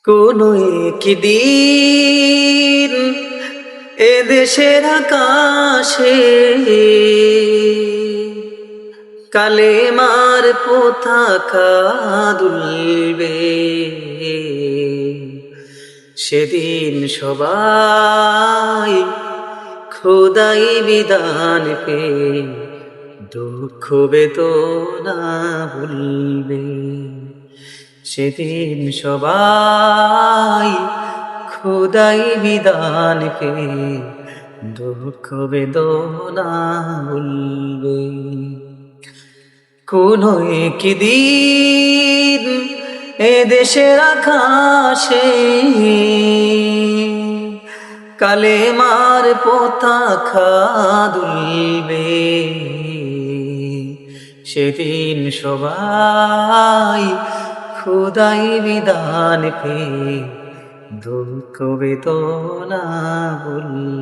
কোন একদিন এ দেশের আকাশে কালেমার পতাকা দুলবে। সেদিন সবাই খোদাই বিধান পে দুঃখ বেদনা ভুলবে। সেদিন সবাই খোদাই বিধান পে দুঃখ বেদনা ভুলবে। কোন একদিন এ দেশের আকাশে কালেমার পতাকা দুলবে। সেদিন সবাই খোদাই বিধান পে দুঃখ বেদনা ভুলবে।